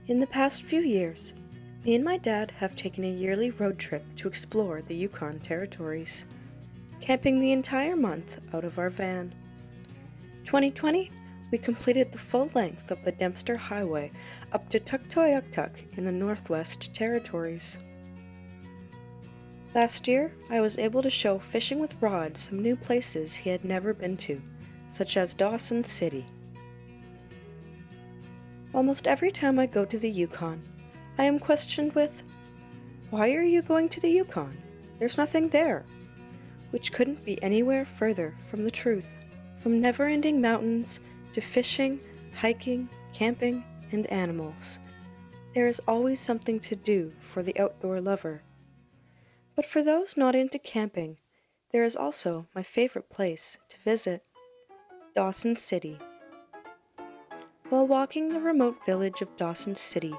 In the past few years, me and my dad have taken a yearly road trip to explore the Yukon Territories, camping the entire month out of our van. 2020, we completed the full length of the Dempster Highway up to Tuktoyaktuk in the Northwest Territories. Last year, I was able to show Fishing with Rod some new places he had never been to, such as Dawson City. Almost every time I go to the Yukon, I am questioned with, "Why are you going to the Yukon? There's nothing there," which couldn't be anywhere further from the truth. From never-ending mountains to fishing, hiking, camping, and animals, there is always something to do for the outdoor lover. But for those not into camping, there is also my favorite place to visit, Dawson City. While walking the remote village of Dawson City,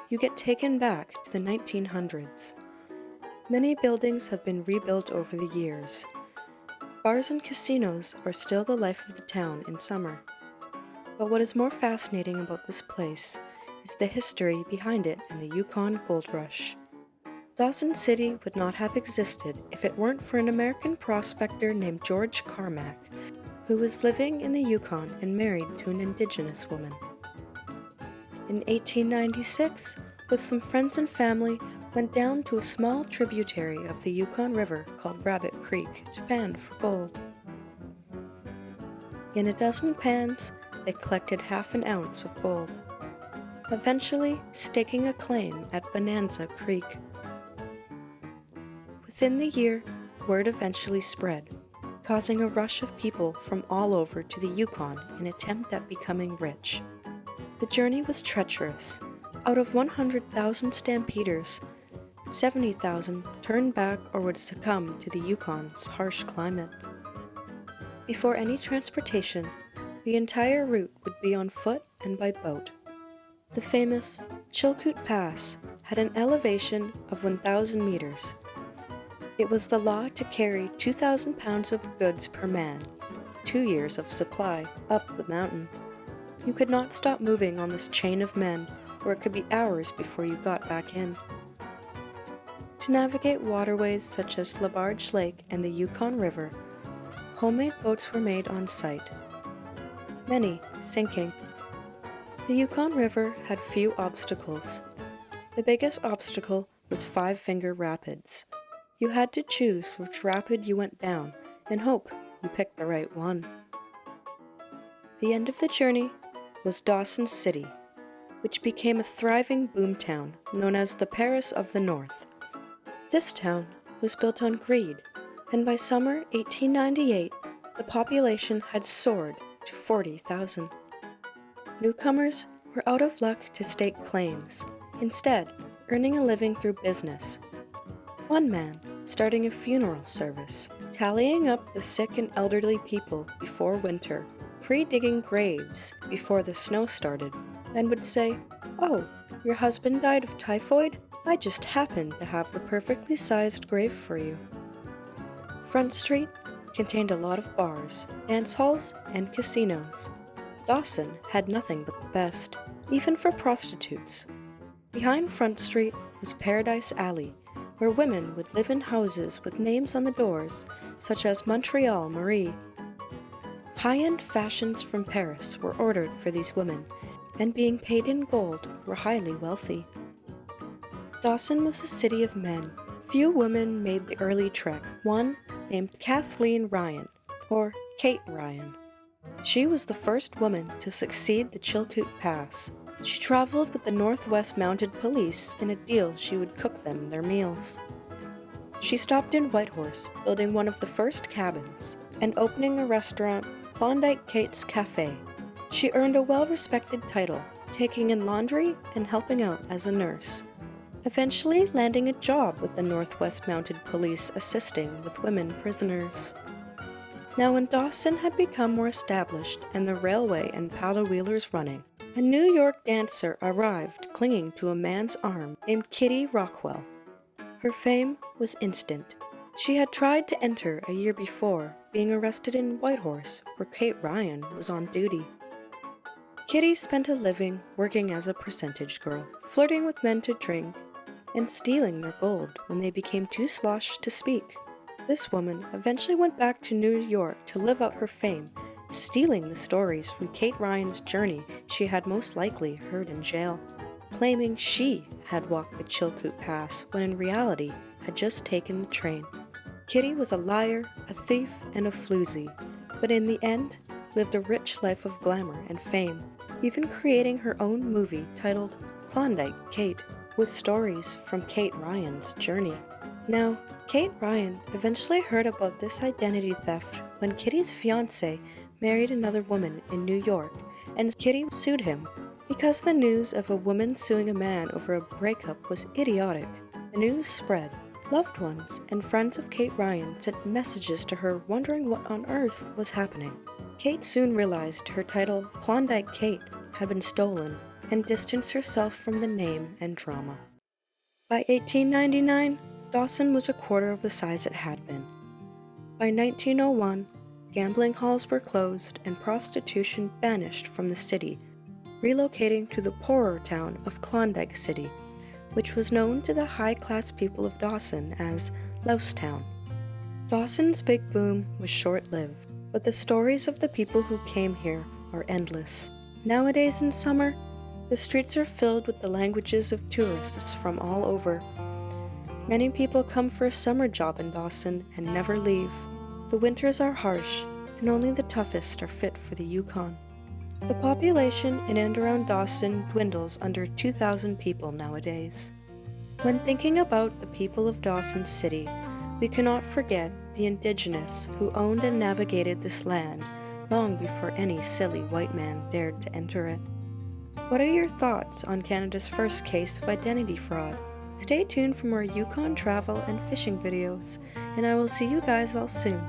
you get taken back to the 1900s. Many buildings have been rebuilt over the years. Bars and casinos are still the life of the town in summer. But what is more fascinating about this place is the history behind it and the Yukon Gold Rush. Dawson City would not have existed if it weren't for an American prospector named George Carmack, who was living in the Yukon and married to an Indigenous woman. In 1896, with some friends and family, went down to a small tributary of the Yukon River called Rabbit Creek to pan for gold. In a dozen pans, they collected half an ounce of gold, eventually staking a claim at Bonanza Creek. Within the year, word eventually spread, causing a rush of people from all over to the Yukon in an attempt at becoming rich. The journey was treacherous. Out of 100,000 stampeders, 70,000 turned back or would succumb to the Yukon's harsh climate. Before any transportation, the entire route would be on foot and by boat. The famous Chilkoot Pass had an elevation of 1,000 meters. It was the law to carry 2,000 pounds of goods per man, 2 years of supply, up the mountain. You could not stop moving on this chain of men, or it could be hours before you got back in. To navigate waterways such as Labarge Lake and the Yukon River, homemade boats were made on site, many sinking. The Yukon River had few obstacles. The biggest obstacle was Five Finger Rapids. You had to choose which rapid you went down and hope you picked the right one. The end of the journey was Dawson City, which became a thriving boomtown known as the Paris of the North. This town was built on greed, and by summer 1898, the population had soared to 40,000. Newcomers were out of luck to stake claims, instead earning a living through business. One man starting a funeral service, tallying up the sick and elderly people before winter, pre-digging graves before the snow started, and would say, "Oh, your husband died of typhoid? I just happened to have the perfectly sized grave for you." Front Street contained a lot of bars, dance halls, and casinos. Dawson had nothing but the best, even for prostitutes. Behind Front Street was Paradise Alley, where women would live in houses with names on the doors, such as Montreal Marie. High-end fashions from Paris were ordered for these women, and being paid in gold were highly wealthy. Dawson was a city of men. Few women made the early trek, one named Kathleen Ryan, or Kate Ryan. She was the first woman to succeed the Chilkoot Pass. She traveled with the Northwest Mounted Police in a deal she would cook them their meals. She stopped in Whitehorse, building one of the first cabins, and opening a restaurant, Klondike Kate's Cafe. She earned a well-respected title, taking in laundry and helping out as a nurse, eventually landing a job with the Northwest Mounted Police assisting with women prisoners. Now when Dawson had become more established and the railway and paddle wheelers running, a New York dancer arrived clinging to a man's arm named Kitty Rockwell. Her fame was instant. She had tried to enter a year before, being arrested in Whitehorse, where Kate Ryan was on duty. Kitty spent a living working as a percentage girl, flirting with men to drink, and stealing their gold when they became too sloshed to speak. This woman eventually went back to New York to live out her fame, stealing the stories from Kate Ryan's journey she had most likely heard in jail, claiming she had walked the Chilkoot Pass when in reality had just taken the train. Kitty was a liar, a thief, and a floozy, but in the end lived a rich life of glamour and fame, even creating her own movie titled Klondike Kate, with stories from Kate Ryan's journey. Now, Kate Ryan eventually heard about this identity theft when Kitty's fiancé married another woman in New York, and Kitty sued him. Because the news of a woman suing a man over a breakup was idiotic, the news spread. Loved ones and friends of Kate Ryan sent messages to her wondering what on earth was happening. Kate soon realized her title, Klondike Kate, had been stolen and distanced herself from the name and drama. By 1899, Dawson was a quarter of the size it had been. By 1901, gambling halls were closed and prostitution banished from the city, relocating to the poorer town of Klondike City, which was known to the high-class people of Dawson as Louse Town. Dawson's big boom was short-lived, but the stories of the people who came here are endless. Nowadays in summer, the streets are filled with the languages of tourists from all over. Many people come for a summer job in Dawson and never leave. The winters are harsh, and only the toughest are fit for the Yukon. The population in and around Dawson dwindles under 2,000 people nowadays. When thinking about the people of Dawson City, we cannot forget the indigenous who owned and navigated this land long before any silly white man dared to enter it. What are your thoughts on Canada's first case of identity fraud? Stay tuned for more Yukon travel and fishing videos, and I will see you guys all soon.